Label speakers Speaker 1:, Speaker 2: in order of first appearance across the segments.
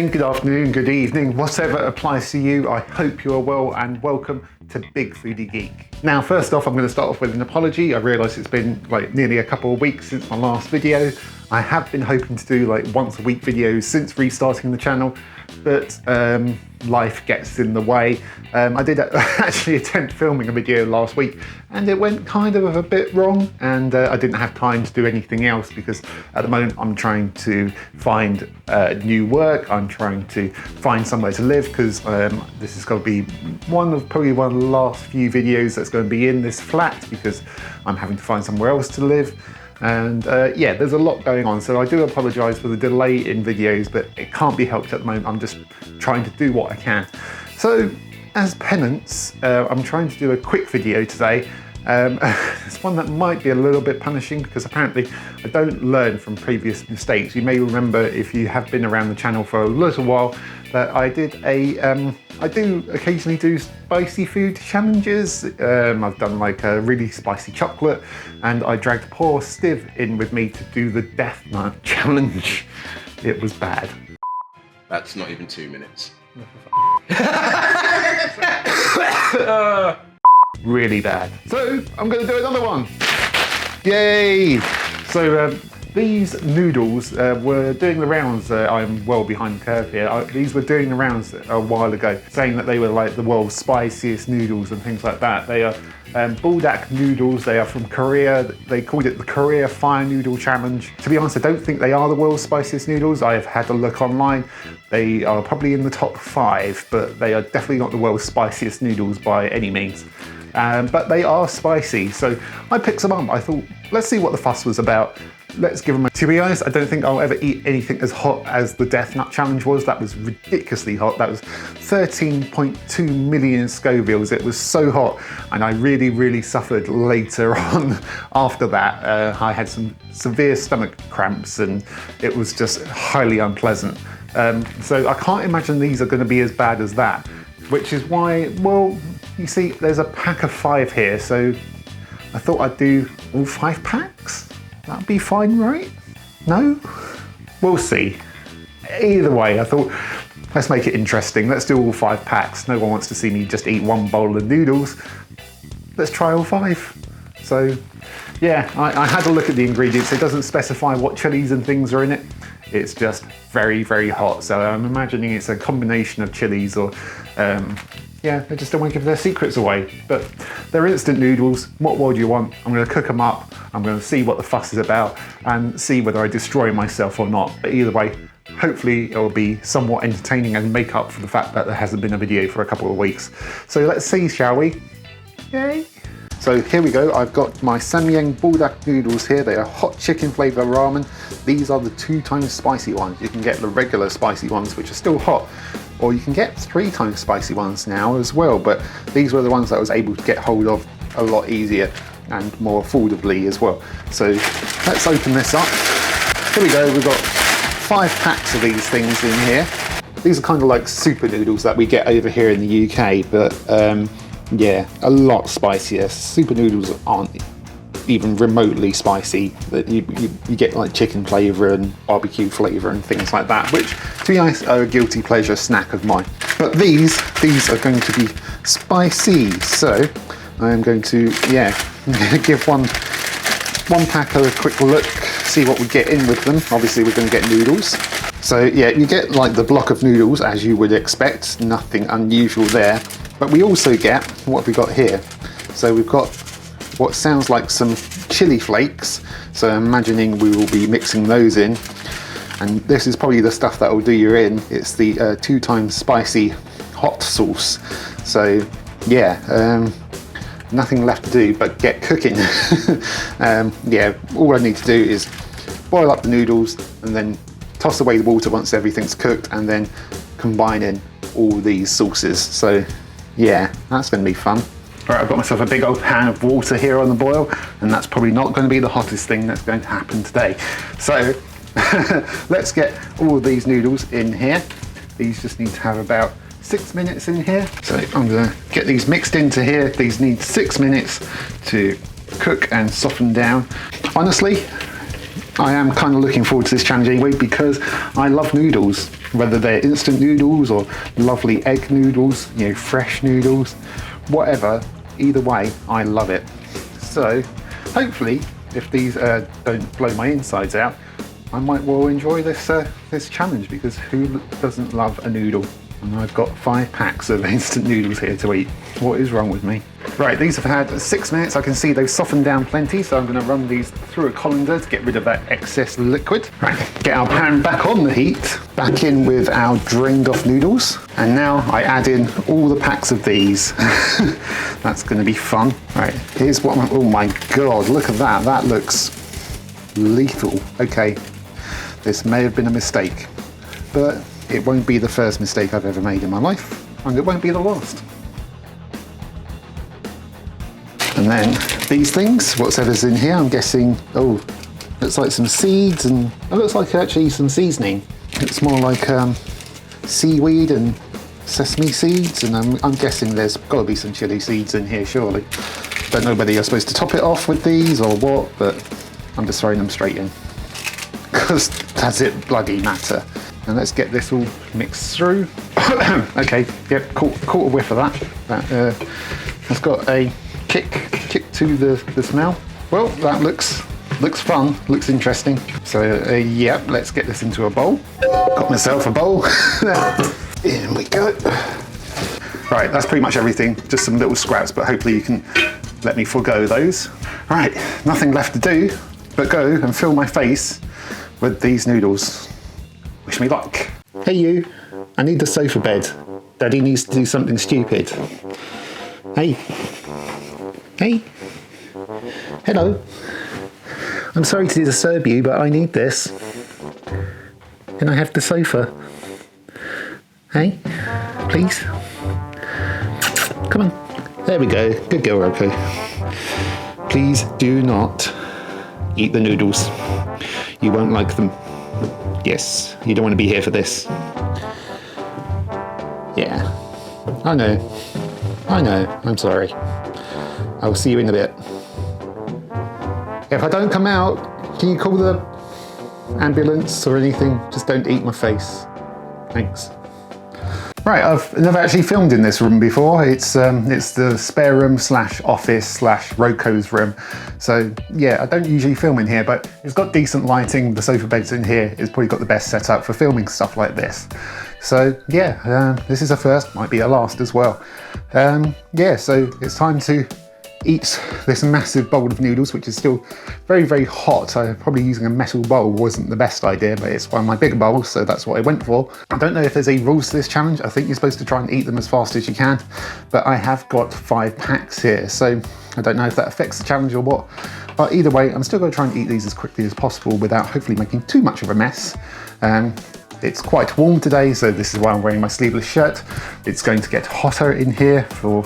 Speaker 1: morning, good afternoon, good evening, whatever applies to you. I hope you are well and welcome to Big Foodie Geek. Now, first off, I'm going to start off with an apology. I realise it's been like nearly a couple of weeks since my last video. I have been hoping to do like once a week videos since restarting the channel, but life gets in the way. I did actually attempt filming a video last week and it went kind of a bit wrong, and I didn't have time to do anything else because at the moment I'm trying to find new work. I'm trying to find somewhere to live because this is going to be probably one of the last few videos that's going to be in this flat because I'm having to find somewhere else to live. And yeah, there's a lot going on, so I do apologise for the delay in videos, but it can't be helped at the moment. I'm just trying to do what I can. So as penance, I'm trying to do a quick video today. It's one that might be a little bit punishing because apparently I don't learn from previous mistakes. You may remember, if you have been around the channel for a little while, that I do occasionally do spicy food challenges. I've done like a really spicy chocolate, and I dragged poor Stiv in with me to do the death nut challenge. It was bad.
Speaker 2: That's not even 2 minutes.
Speaker 1: Really bad. So I'm going to do another one. Yay! So these noodles were doing the rounds. I'm well behind the curve here. These were doing the rounds a while ago, saying that they were like the world's spiciest noodles and things like that. They are Buldak noodles. They are from Korea. They called it the Korea Fire Noodle Challenge. To be honest, I don't think they are the world's spiciest noodles. I have had a look online. They are probably in the top 5, but they are definitely not the world's spiciest noodles by any means. But they are spicy, so I picked some up. I thought, let's see what the fuss was about. Let's give them a... To be honest, I don't think I'll ever eat anything as hot as the Death Nut Challenge was. That was ridiculously hot. That was 13.2 million Scovilles. It was so hot, and I really suffered later on after that. I had some severe stomach cramps, and it was just highly unpleasant. So I can't imagine these are going to be as bad as that, which is why, well, you see, there's a pack of 5 here, so I thought I'd do all 5 packs. That'd be fine, right? No? We'll see. Either way, I thought, let's make it interesting. Let's do all 5 packs. No one wants to see me just eat one bowl of noodles. Let's try all 5. So, yeah, I had a look at the ingredients. It doesn't specify what chilies and things are in it. It's just very hot. So I'm imagining it's a combination of chilies or, yeah, they just don't want to give their secrets away. But they're instant noodles. What more do you want? I'm going to cook them up. I'm going to see what the fuss is about and see whether I destroy myself or not. But either way, hopefully it'll be somewhat entertaining and make up for the fact that there hasn't been a video for a couple of weeks. So let's see, shall we? Yay! So here we go. I've got my Samyang Buldak noodles here. They are hot chicken flavour ramen. These are the 2 times spicy ones. You can get the regular spicy ones, which are still hot, or you can get 3 times spicy ones now as well. But these were the ones that I was able to get hold of a lot easier and more affordably as well. So let's open this up. Here we go. We've got 5 packs of these things in here. These are kind of like super noodles that we get over here in the UK, but yeah, a lot spicier. Super noodles aren't even remotely spicy. You get like chicken flavour and barbecue flavour and things like that, which, to be honest, are a guilty pleasure snack of mine. But these are going to be spicy, so I'm going to, yeah, give one pack a quick look, see what we get in with them. Obviously, we're going to get noodles. So yeah, you get like the block of noodles as you would expect, nothing unusual there. But we also get, what have we got here? So we've got what sounds like some chili flakes. So I'm imagining we will be mixing those in. And this is probably the stuff that will do you in. It's the 2 times spicy hot sauce. So yeah, nothing left to do but get cooking. Yeah, all I need to do is boil up the noodles and then toss away the water once everything's cooked, and then combine in all these sauces. So yeah, that's going to be fun. Right, I've got myself a big old pan of water here on the boil, and that's probably not going to be the hottest thing that's going to happen today. So let's get all of these noodles in here. These just need to have about 6 minutes in here. So I'm going to get these mixed into here. These need 6 minutes to cook and soften down. Honestly, I am kind of looking forward to this challenge anyway because I love noodles. whether they're instant noodles or lovely egg noodles, you know, fresh noodles, whatever, either way, I love it. So hopefully, if these don't blow my insides out, I might well enjoy this this challenge, because who doesn't love a noodle? And I've got 5 packs of instant noodles here to eat. What is wrong with me? Right, these have had 6 minutes. I can see they've softened down plenty, so I'm going to run these through a colander to get rid of that excess liquid. Right, get our pan back on the heat, back in with our drained off noodles, and now I add in all the packs of these. That's going to be fun. Right, here's what oh my god, look at that. That looks lethal. Okay, this may have been a mistake, but it won't be the first mistake I've ever made in my life, and it won't be the last. And then these things, whatever's in here, I'm guessing, oh, looks like some seeds, and it looks like actually some seasoning. It's more like seaweed and sesame seeds, and I'm guessing there's got to be some chili seeds in here, surely. Don't know whether you're supposed to top it off with these or what, but I'm just throwing them straight in, because does it bloody matter? And let's get this all mixed through. Okay, yep, caught a whiff of that. That has got a kick to the smell. Well, that looks fun, looks interesting. So yep, let's get this into a bowl. Got myself a bowl. In we go. Right, that's pretty much everything. Just some little scraps, but hopefully you can let me forego those. Right, nothing left to do but go and fill my face with these noodles. Wish me luck. Hey you, I need the sofa bed. Daddy needs to do something stupid. Hey. Hey. Hello. I'm sorry to disturb you, but I need this. Can I have the sofa? Hey, please. Come on. There we go. Good girl, Roko. Please do not eat the noodles. You won't like them. Yes, you don't want to be here for this. Yeah, I know, I'm sorry. I'll see you in a bit. If I don't come out, can you call the ambulance or anything? Just don't eat my face. Thanks. Right, I've never actually filmed in this room before. It's the spare room / office / Roko's room. So yeah, I don't usually film in here, but it's got decent lighting. The sofa bed's in here. It's probably got the best setup for filming stuff like this. So yeah, this is a first, might be a last as well. Yeah, so it's time to eat this massive bowl of noodles, which is still very, very hot. Probably using a metal bowl wasn't the best idea, but it's one of my bigger bowls, so that's what I went for. I don't know if there's any rules to this challenge. I think you're supposed to try and eat them as fast as you can, but I have got 5 packs here, so I don't know if that affects the challenge or what. But either way, I'm still going to try and eat these as quickly as possible without hopefully making too much of a mess. It's quite warm today, so this is why I'm wearing my sleeveless shirt. It's going to get hotter in here for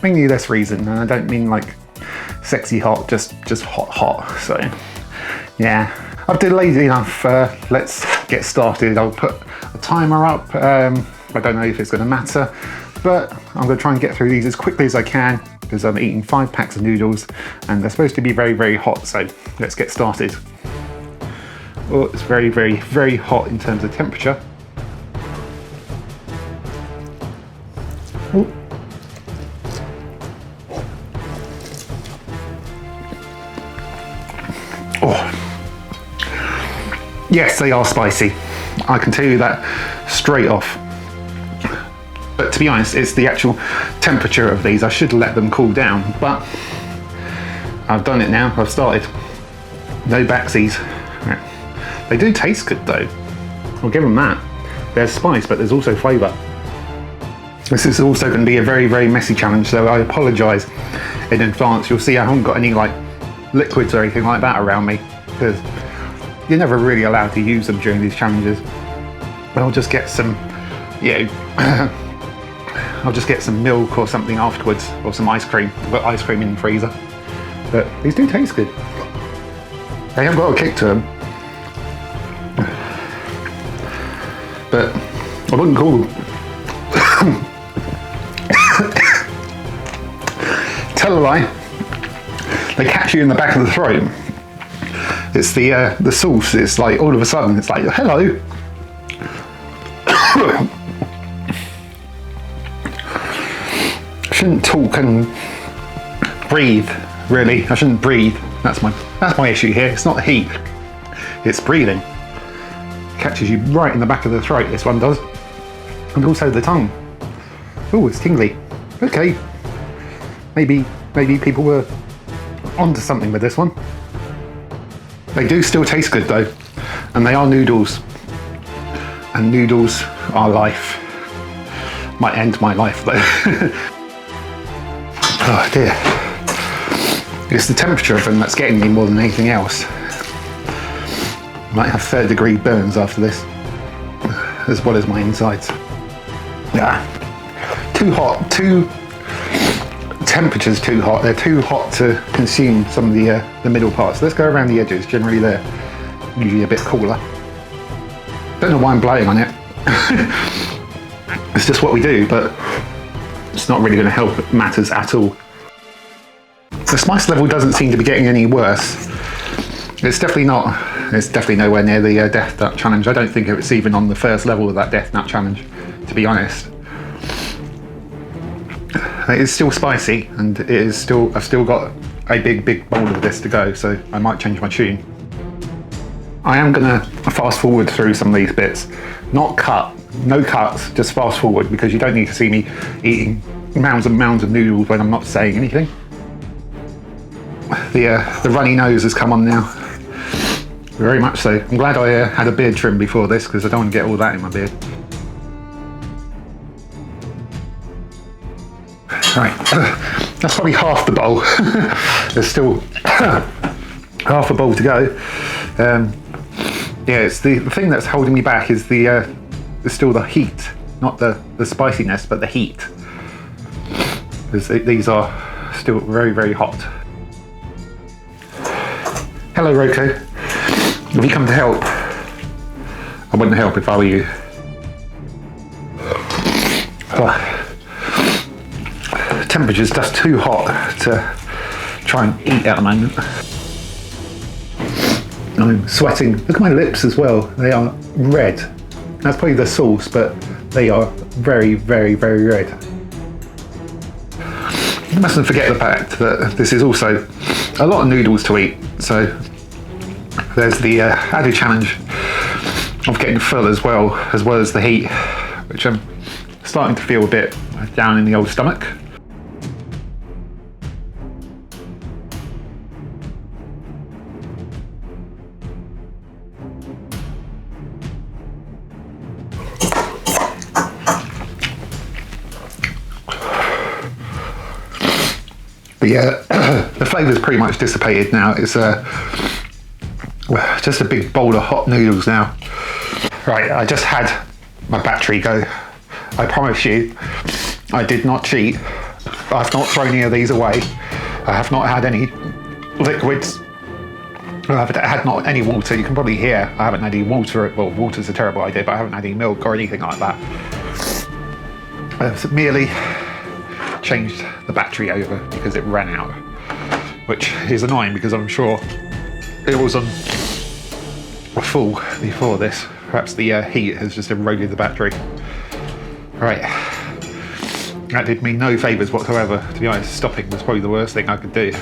Speaker 1: mainly this reason, and I don't mean like sexy hot, just hot. So yeah, I've delayed enough. Let's get started. I'll put a timer up. I don't know if it's going to matter, but I'm going to try and get through these as quickly as I can, because I'm eating 5 packs of noodles and they're supposed to be very, very hot. So let's get started. Oh, it's very, very, very hot in terms of temperature. Oh. Oh. Yes, they are spicy. I can tell you that straight off. But to be honest, it's the actual temperature of these. I should let them cool down, but I've done it now. I've started. No backsies. They do taste good though. I'll give them that. There's spice, but there's also flavour. This is also going to be a very, very messy challenge, so I apologise in advance. You'll see I haven't got any like liquids or anything like that around me, because you're never really allowed to use them during these challenges. I'll just get some, you know, I'll just get some milk or something afterwards, or some ice cream. I've got ice cream in the freezer. But these do taste good. They haven't got a kick to them. But I wouldn't call them. Tell a lie. They catch you in the back of the throat. It's the sauce. It's like all of a sudden it's like hello. I shouldn't talk and breathe, really. I shouldn't breathe. That's my issue here. It's not the heat, it's breathing. Catches you right in the back of the throat, this one does. And also the tongue. Oh, it's tingly. Okay. Maybe people were onto something with this one. They do still taste good though. And they are noodles. And noodles are life. Might end my life though. Oh dear. It's the temperature of them that's getting me more than anything else. Might have 3rd-degree burns after this, as well as my insides. Yeah. Too hot, temperature's too hot. They're too hot to consume some of the middle parts. Let's go around the edges. Generally they're usually a bit cooler. Don't know why I'm blowing on it. It's just what we do, but it's not really going to help matters at all. The spice level doesn't seem to be getting any worse. It's definitely nowhere near the Death Nut Challenge. I don't think it's even on the first level of that Death Nut Challenge, to be honest. It is still spicy, and I've still got a big bowl of this to go, so I might change my tune. I am gonna fast forward through some of these bits. No cuts, just fast forward, because you don't need to see me eating mounds and mounds of noodles when I'm not saying anything. The runny nose has come on now. Very much so. I'm glad I had a beard trim before this, because I don't want to get all that in my beard. Right, that's probably half the bowl. There's still half a bowl to go. Yeah, it's the thing that's holding me back is still the heat, not the spiciness, but the heat. Because these are still very hot. Hello, Roko. Have you come to help? I wouldn't help if I were you. Oh. Temperature's just too hot to try and eat at the moment. I'm sweating. Look at my lips as well. They are red. That's probably the sauce, but they are very red. You mustn't forget the fact that this is also a lot of noodles to eat. So there's the added challenge of getting full as well as the heat, which I'm starting to feel a bit down in the old stomach. The flavour's pretty much dissipated now. It's just a big bowl of hot noodles now. Right, I just had my battery go. I promise you, I did not cheat. I've not thrown any of these away. I have not had any liquids. I've had not any water. You can probably hear I haven't had any water. Well, water's a terrible idea, but I haven't had any milk or anything like that. I've merely changed the battery over because it ran out, which is annoying because I'm sure it was on full before this. Perhaps the heat has just eroded the battery. Right, that did me no favours whatsoever. To be honest, stopping was probably the worst thing I could do.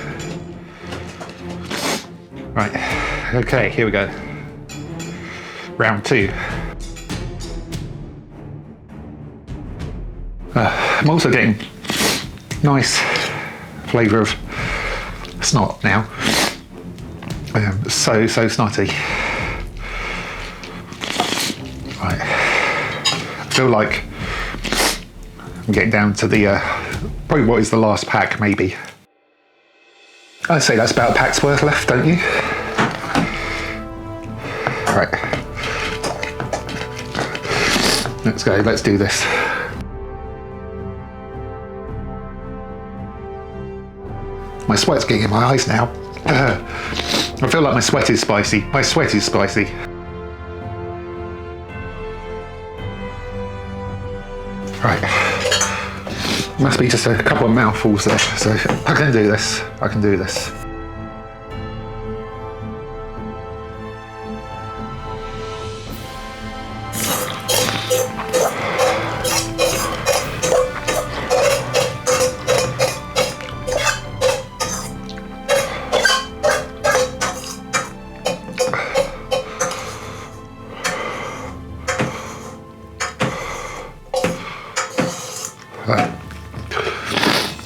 Speaker 1: Right, okay, here we go. Round 2. I'm also getting nice flavour of snot now. So snotty. Right. I feel like I'm getting down to the probably what is the last pack, maybe. I'd say that's about a pack's worth left, don't you? Right. Let's go, let's do this. My sweat's getting in my eyes now. I feel like my sweat is spicy. My sweat is spicy. Right. Must be just a couple of mouthfuls there. So I can do this. I can do this.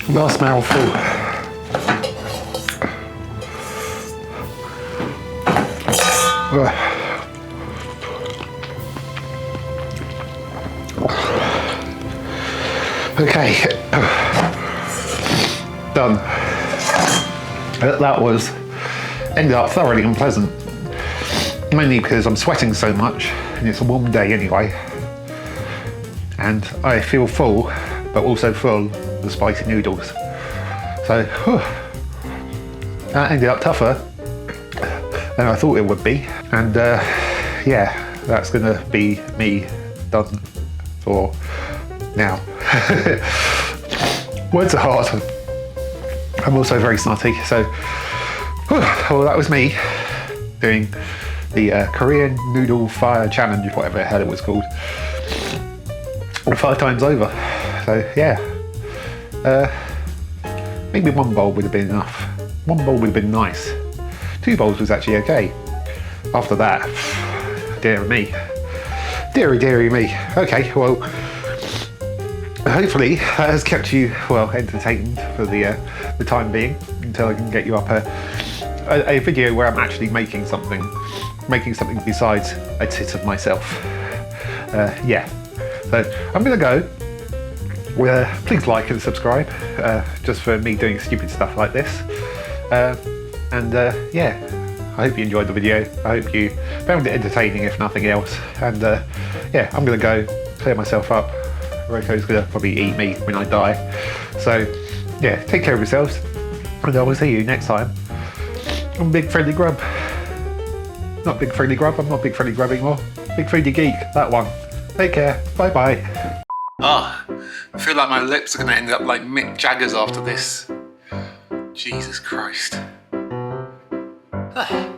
Speaker 1: Last mouthful. Okay, done. That was ended up thoroughly unpleasant, mainly because I'm sweating so much and it's a warm day anyway, and I feel full but also full of the spicy noodles, so that ended up tougher than I thought it would be, and yeah, that's gonna be me done for now. Words are hard. I'm also very snotty, so well, that was me doing the Korean Noodle Fire Challenge, whatever the hell it was called, 5 times over. So yeah, maybe 1 bowl would have been enough. 1 bowl would have been nice. 2 bowls was actually okay. After that, dearie me. Dearie me. Okay, well, hopefully that has kept you, well, entertained for the time being, until I can get you up a video where I'm actually making something besides a tit of myself. Yeah, so I'm gonna go. Please like and subscribe, just for me doing stupid stuff like this. And yeah, I hope you enjoyed the video. I hope you found it entertaining, if nothing else. And yeah, I'm gonna go clear myself up. Roko's gonna probably eat me when I die. So yeah, take care of yourselves, and I will see you next time on Big Friendly Grub. Not Big Friendly Grub, I'm not Big Friendly Grub anymore. Big Friendly Geek, that one. Take care, bye bye. Ah, I feel like my lips are gonna end up like Mick Jagger's after this. Jesus Christ. Ah.